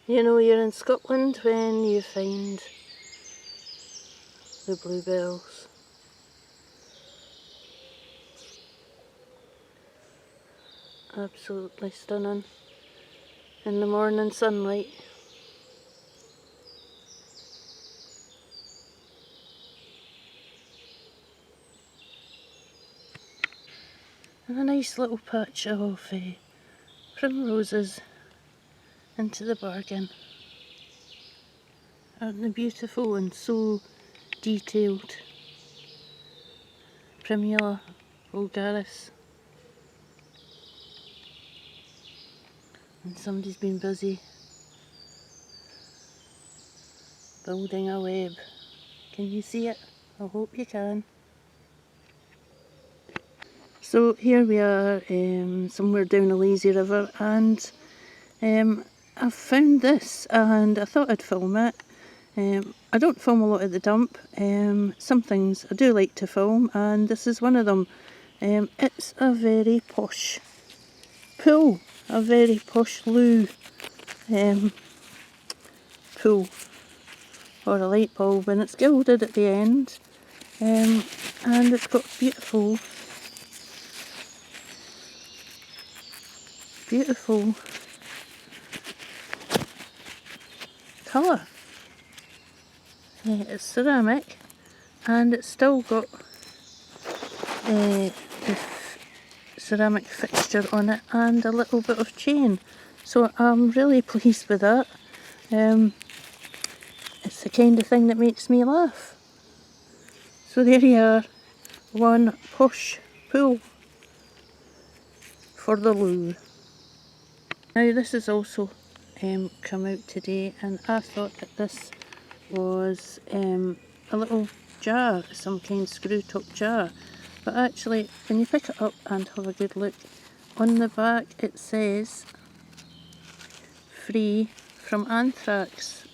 You know you're in Scotland when you find the bluebells. Absolutely stunning in the morning sunlight. And a nice little patch of primroses into the bargain. Aren't they beautiful and so detailed? Primula vulgaris. And somebody's been busy building a web. Can you see it? I hope you can. So here we are somewhere down a lazy river, and I've found this and I thought I'd film it. I don't film a lot at the dump. Some things I do like to film, and this is one of them. It's a very posh pool, a very posh loo pool, or a light bulb, and it's gilded at the end, and it's got beautiful colour. It's ceramic, and it's still got the ceramic fixture on it and a little bit of chain, so I'm really pleased with that. It's the kind of thing that makes me laugh. So there you are, one posh pool for the loo. Now this has also come out today, and I thought that this was a little jar, some kind of screw top jar, but actually when you pick it up and have a good look, on the back it says free from anthrax,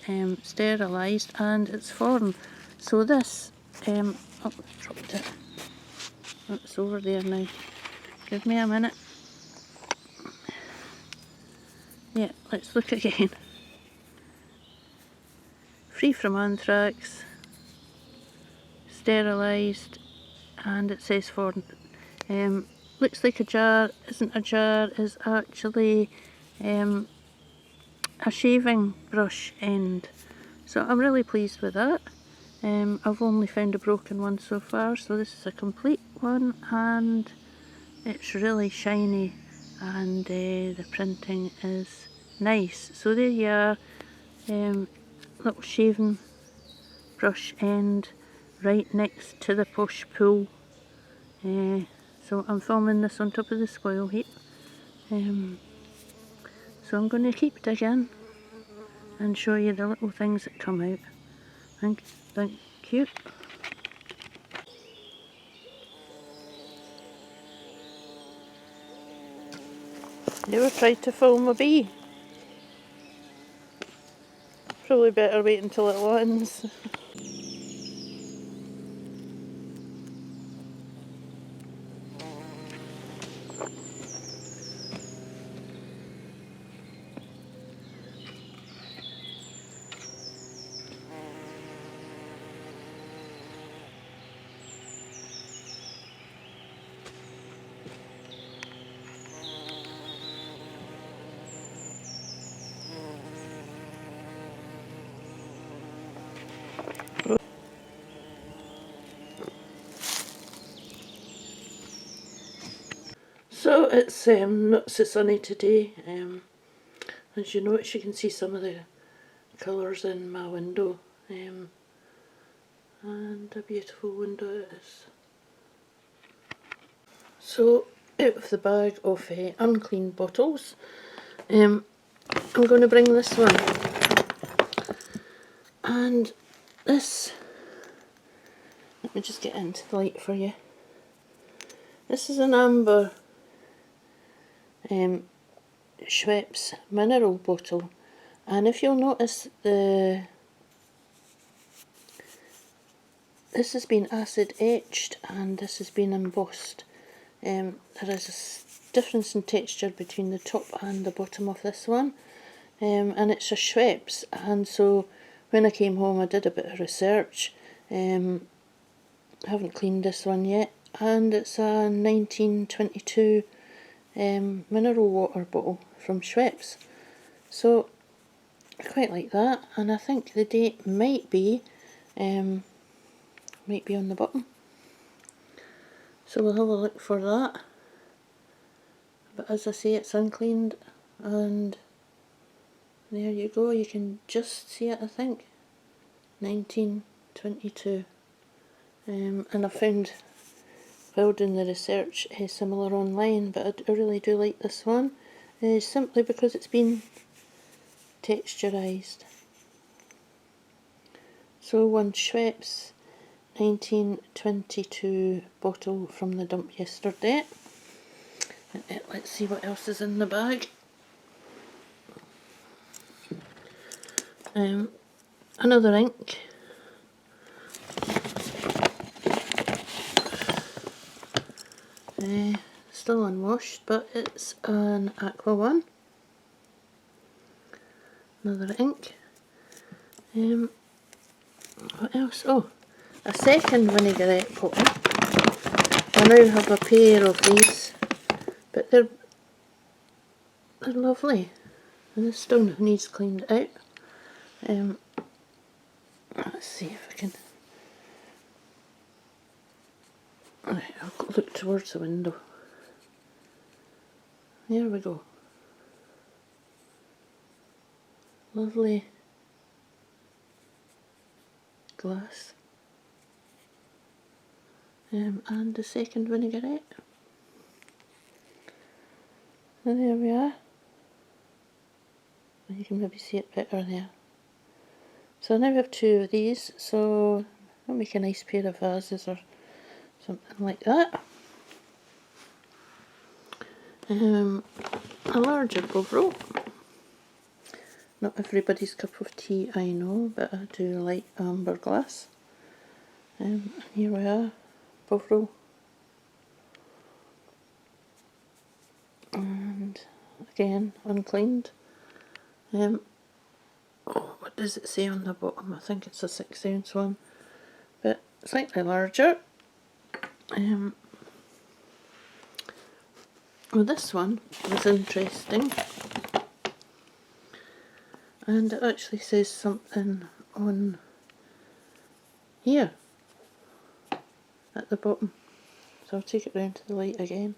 sterilised, and it's foreign. So this, oh, I dropped it, it's over there now, give me a minute. Yeah, let's look again. Free from anthrax, sterilised, and it says foreign. Looks like a jar, isn't a jar, is actually a shaving brush end. So I'm really pleased with that. I've only found a broken one so far, so this is a complete one, and it's really shiny, and the printing is nice. So there you are, little shaving brush end right next to the posh pool. So I'm filming this on top of the spoil heap. So I'm going to keep digging and show you the little things that come out. Thank you. You ever tried to film a bee? Probably better wait until it lands. So it's not so sunny today. As you notice, you can see some of the colours in my window, and a beautiful window it is. So out of the bag of unclean bottles, I'm going to bring this one, and this, let me just get into the light for you. This is an amber Schweppes mineral bottle, and if you'll notice, this has been acid etched and this has been embossed. There is a difference in texture between the top and the bottom of this one. and it's a Schweppes, and so when I came home I did a bit of research. I haven't cleaned this one yet, and it's a 1922 mineral water bottle from Schweppes, so I quite like that, and I think the date might be on the bottom, so we'll have a look for that. But as I say, it's uncleaned, and there you go, you can just see it, I think, 1922. And I found, while doing the research, similar online, but I really do like this one, simply because it's been texturised. So one Schweppes 1922 bottle from the dump yesterday. Let's see what else is in the bag. Another ink. Still unwashed, but it's an aqua one. Another ink. What else? Oh, a second vinaigrette bottle. I now have a pair of these, but they're lovely, and this still needs cleaned out. Let's see if I can. Right, I'll look towards the window. There we go. Lovely glass. And the second vinaigrette. And there we are. You can maybe see it better there. So I now have two of these, so I'll make a nice pair of vases or something like that. A larger Bovril. Not everybody's cup of tea, I know, but I do like amber glass. And here we are, Bovril. And again, uncleaned. Oh, what does it say on the bottom? I think it's a 6-ounce one, but slightly larger. Well, this one was interesting, and it actually says something on here at the bottom, so I'll take it round to the light again.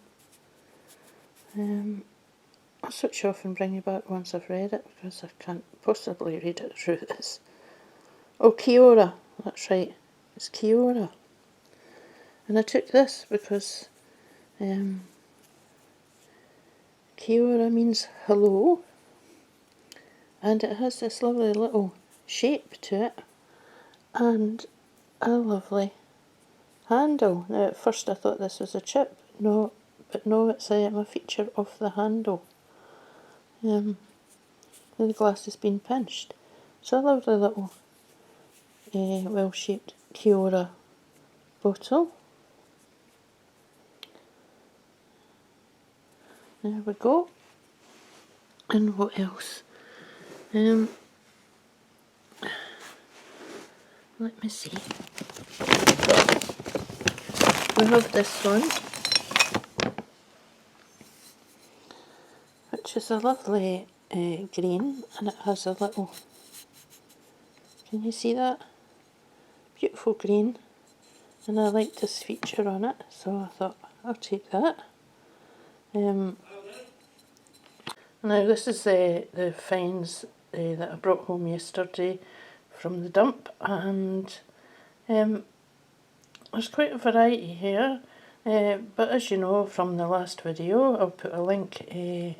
I'll switch off and bring you back once I've read it, because I can't possibly read it through this. Oh, Kiora, that's right, it's Kiora. And I took this because Kiora means hello, and it has this lovely little shape to it, and a lovely handle. Now at first I thought this was a chip, but no, it's a feature of the handle. The glass has been pinched. So a lovely little well-shaped Kiora bottle. There we go. And what else? Let me see. We have this one, which is a lovely green, and it has a little, can you see that? Beautiful green, and I like this feature on it, so I thought I'll take that. Now this is the finds that I brought home yesterday from the dump, and there's quite a variety here, but as you know from the last video, I'll put a link in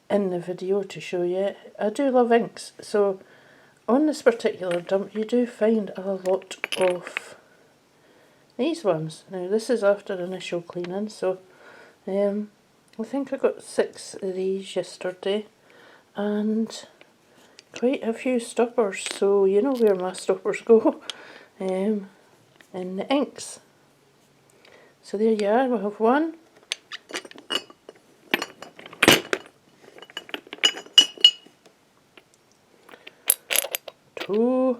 the video to show you. I do love inks, so on this particular dump you do find a lot of these ones. Now this is after initial cleaning, so I think I got 6 of these yesterday, and quite a few stoppers, so you know where my stoppers go, in the inks. So there you are, we have one, 2,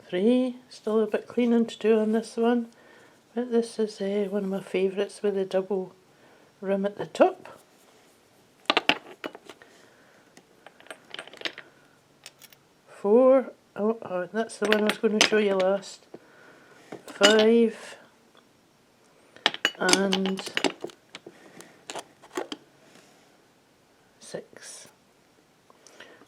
3. Still a bit cleaning to do on this one, but this is one of my favourites with the double rim at the top. 4. Oh, that's the one I was going to show you last. 5 and 6.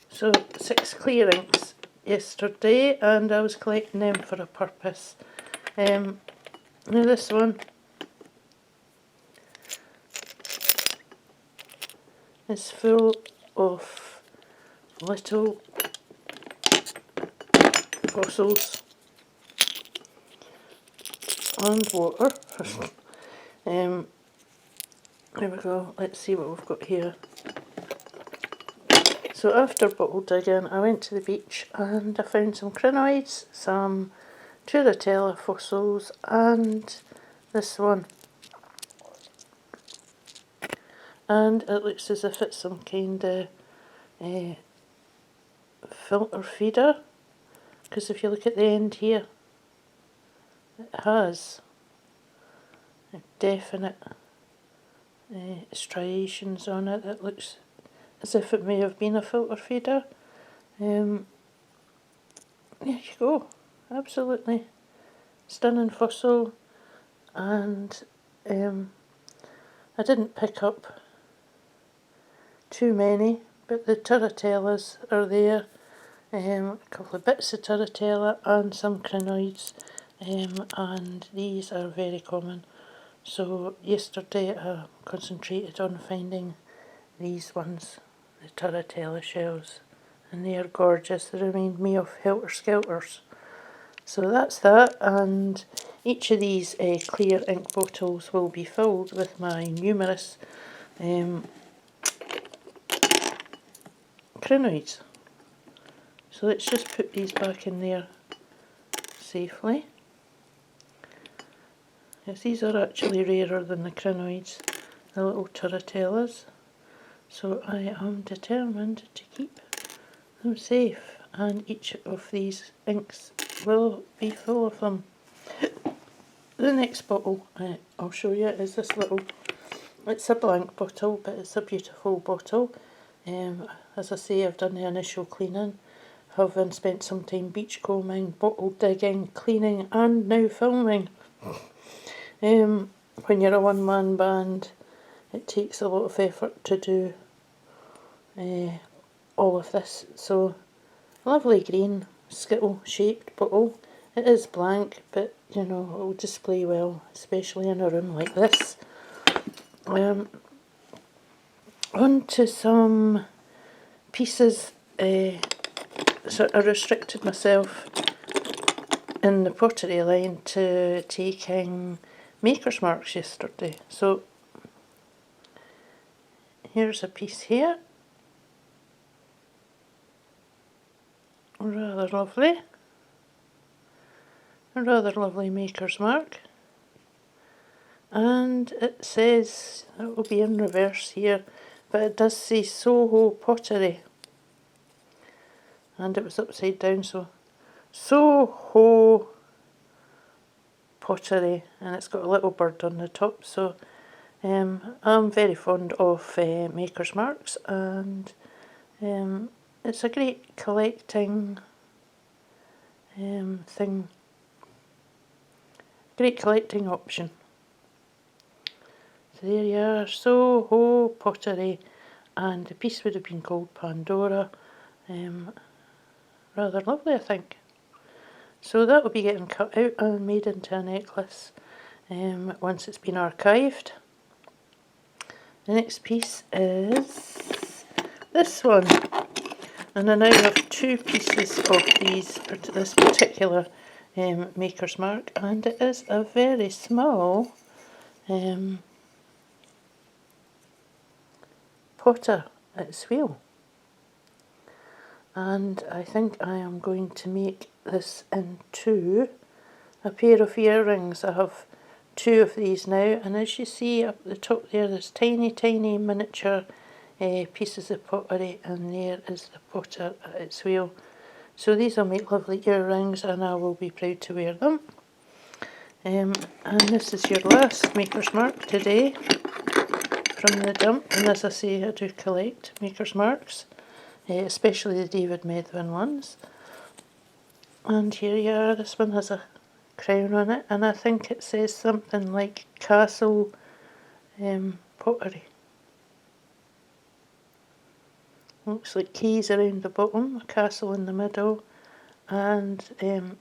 So 6 clear inks yesterday, and I was collecting them for a purpose. Now this one is full of little fossils and water. There we go, let's see what we've got here. So after bottle digging, I went to the beach and I found some crinoids, some Turritella fossils, and this one. And it looks as if it's some kind of filter feeder, because if you look at the end here, it has definite striations on it. It looks as if it may have been a filter feeder. There you go, absolutely stunning fossil. And I didn't pick up too many, but the Turritellas are there. A couple of bits of Turritella and some crinoids, and these are very common. So yesterday I concentrated on finding these ones, the Turritella shells, and they are gorgeous. They remind me of Helter Skelters. So that's that, and each of these clear ink bottles will be filled with my numerous crinoids. So let's just put these back in there safely. Yes, these are actually rarer than the crinoids, the little Turritellas. So I am determined to keep them safe, and each of these inks will be full of them. The next bottle I'll show you is this little, it's a blank bottle, but it's a beautiful bottle. As I say, I've done the initial cleaning, having spent some time beachcombing, bottle digging, cleaning, and now filming. When you're a one-man band, it takes a lot of effort to do all of this. So, lovely green skittle shaped bottle. It is blank, but you know, it will display well, especially in a room like this. On to some pieces. So I restricted myself in the pottery line to taking maker's marks yesterday. So here's a piece here. Rather lovely. A rather lovely maker's mark. And it says, it will be in reverse here, but it does say Soho Pottery. And it was upside down, so Soho Pottery, and it's got a little bird on the top. So I'm very fond of maker's marks, and it's a great collecting thing, great collecting option. So there you are, Soho Pottery, and the piece would have been called Pandora. Rather lovely, I think. So that will be getting cut out and made into a necklace once it's been archived. The next piece is this one, and I now have 2 pieces of this particular maker's mark, and it is a very small potter at its wheel. And I think I am going to make this into a pair of earrings. I have two of these now, and as you see up the top there, there's tiny miniature pieces of pottery, and there is the potter at its wheel. So these will make lovely earrings, and I will be proud to wear them. And this is your last Maker's Mark today from the dump, and as I say, I do collect Maker's Marks, especially the David Medwin ones. And here you are, this one has a crown on it, and I think it says something like castle pottery. Looks like keys around the bottom, a castle in the middle, and can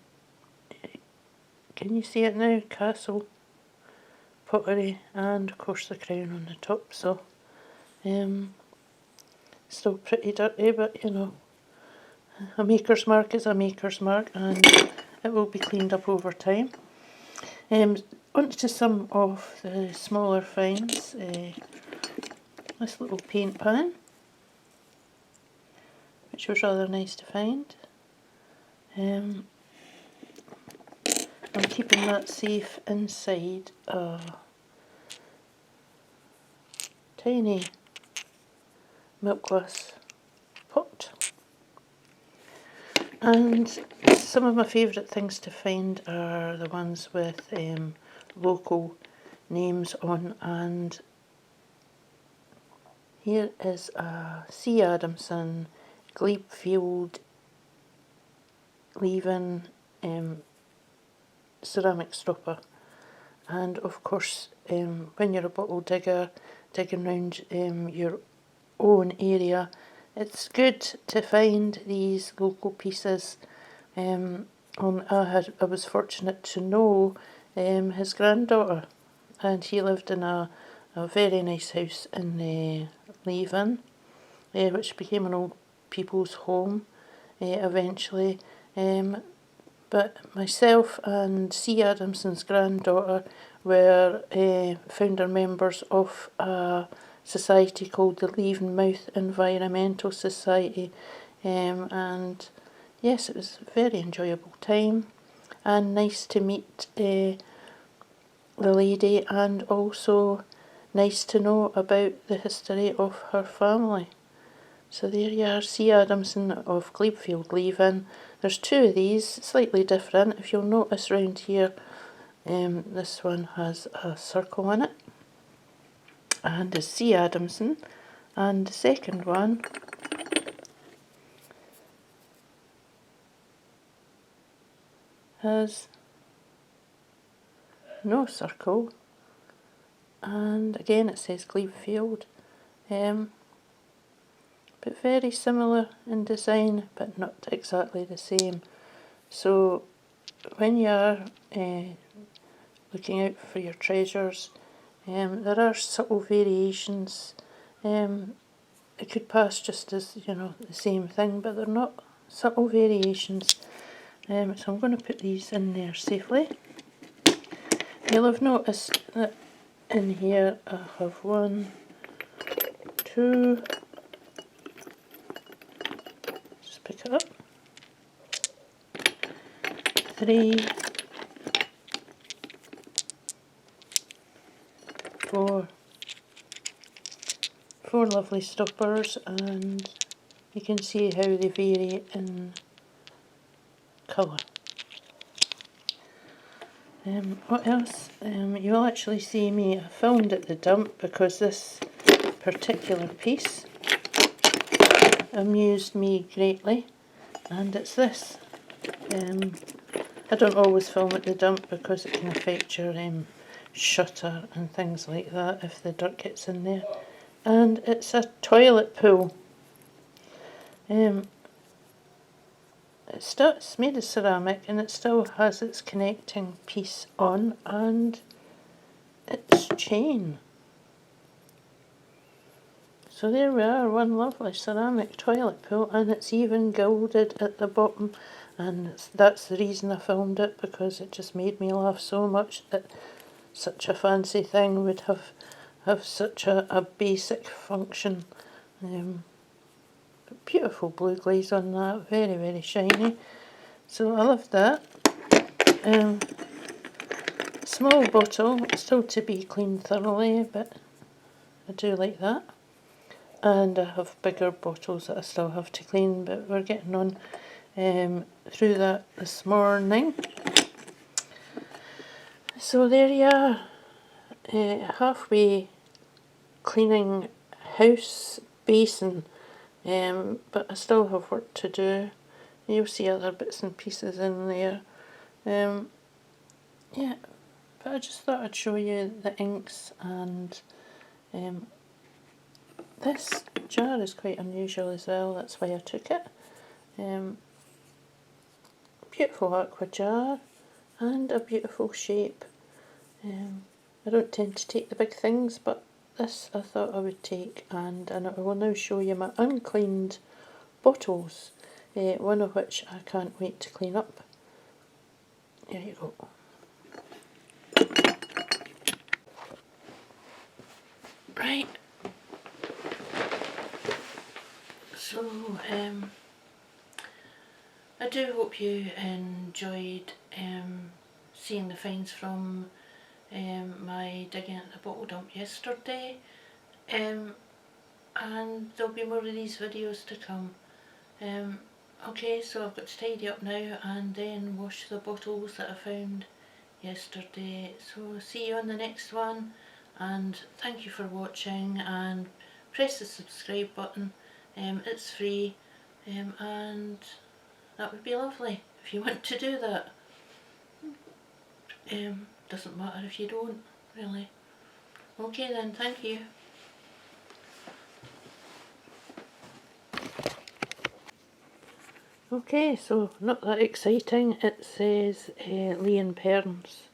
you see it now? Castle pottery, and of course the crown on the top. So still pretty dirty, but you know, a Maker's Mark is a Maker's Mark, and it will be cleaned up over time. On to some of the smaller finds. This little paint pan, which was rather nice to find. I'm keeping that safe inside a tiny milk glass pot. And some of my favourite things to find are the ones with local names on, and here is a C. Adamson Glebefield leave-in ceramic stopper. And of course, when you're a bottle digger, digging around your own area, it's good to find these local pieces. I was fortunate to know his granddaughter, and he lived in a very nice house in Leaven, which became an old people's home eventually. But myself and C. Adamson's granddaughter were founder members of a society called the Leavenmouth Environmental Society, and yes, it was a very enjoyable time, and nice to meet the lady, and also nice to know about the history of her family. So there you are, C. Adamson of Glebefield Leave-In. There's two of these, slightly different. If you'll notice round here, this one has a circle in it, and is C. Adamson, and the second one has no circle, and again it says Glebefield, but very similar in design, but not exactly the same. So when you are looking out for your treasures, there are subtle variations. It could pass just as, you know, the same thing, but they're not subtle variations. So I'm going to put these in there safely. You'll have noticed that in here I have 1, 2, just pick it up, 3, 4 lovely stoppers, and you can see how they vary in colour. What else? You'll actually see me, I found at the dump because this particular piece amused me greatly, and it's this. I don't always film at the dump because it can affect your shutter and things like that if the dirt gets in there. And it's a toilet pool. It's made of ceramic, and it still has its connecting piece on, and its chain. So there we are, one lovely ceramic toilet pool, and it's even gilded at the bottom, and that's the reason I filmed it, because it just made me laugh so much that such a fancy thing would have such a basic function. Beautiful blue glaze on that, very, very shiny. So I love that. small bottle, still to be cleaned thoroughly, but I do like that. And I have bigger bottles that I still have to clean, but we're getting on through that this morning. So there you are, halfway cleaning house basin, but I still have work to do. You'll see other bits and pieces in there. Yeah, but I just thought I'd show you the inks, and this jar is quite unusual as well, that's why I took it. Beautiful aqua jar and a beautiful shape. I don't tend to take the big things, but this I thought I would take, and I will now show you my uncleaned bottles, one of which I can't wait to clean up. There you go. Right, so I do hope you enjoyed seeing the finds from my digging at the bottle dump yesterday, and there'll be more of these videos to come. Okay, so I've got to tidy up now and then wash the bottles that I found yesterday. So see you on the next one, and thank you for watching, and press the subscribe button. It's free, and that would be lovely if you want to do that. Doesn't matter if you don't, really. Okay then, thank you. Okay, so not that exciting. It says Lee and Perns.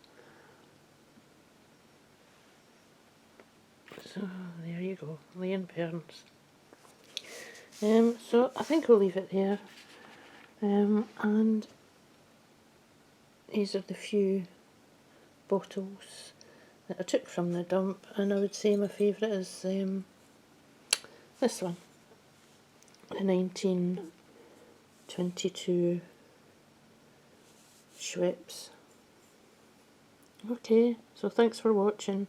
So there you go, Lee and Perns. So I think I'll leave it there. And these are the few bottles that I took from the dump, and I would say my favourite is this one, the 1922 Schweppes. Okay, so thanks for watching.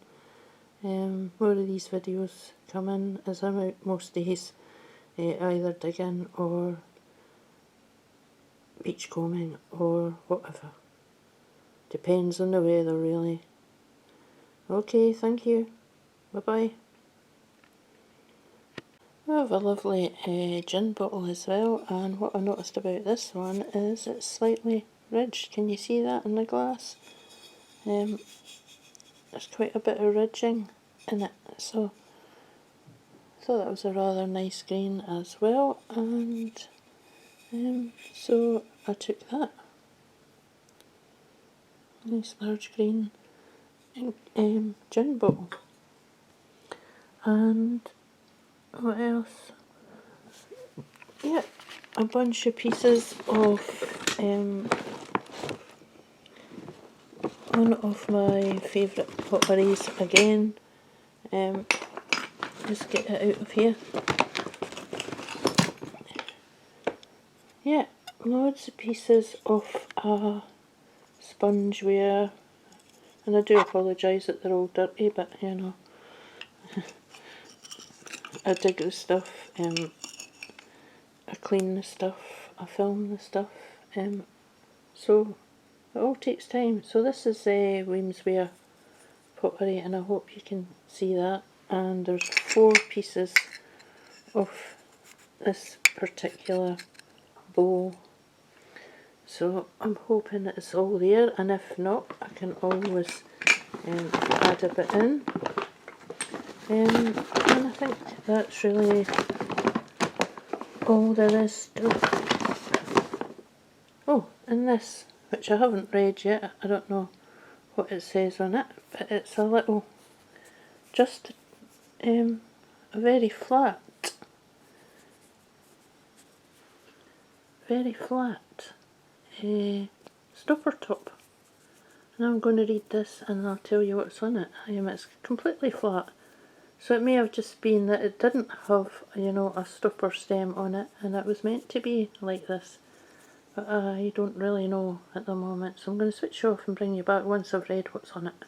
More of these videos coming as I'm out most days, either digging or beachcombing or whatever. Depends on the weather, really. Okay, thank you. Bye bye. I have a lovely gin bottle as well, and what I noticed about this one is it's slightly ridged. Can you see that in the glass? There's quite a bit of ridging in it, so I thought that was a rather nice green as well, and so I took that. Nice large green gin bottle. And what else? Yeah, a bunch of pieces of one of my favourite potteries again. Just get it out of here. Yeah, loads of pieces of spongeware, and I do apologise that they're all dirty, but you know, I dig the stuff, I clean the stuff, I film the stuff, so it all takes time. So this is Weemsware pottery, and I hope you can see that, and there's 4 pieces of this particular bowl. So I'm hoping it's all there, and if not, I can always add a bit in. And I think that's really all there is to it. Oh, and this, which I haven't read yet, I don't know what it says on it, but it's a little, just a very flat stopper top. And I'm going to read this and I'll tell you what's on it. It's completely flat. So it may have just been that it didn't have, you know, a stopper stem on it, and it was meant to be like this. but I don't really know at the moment, so I'm going to switch off and bring you back once I've read what's on it.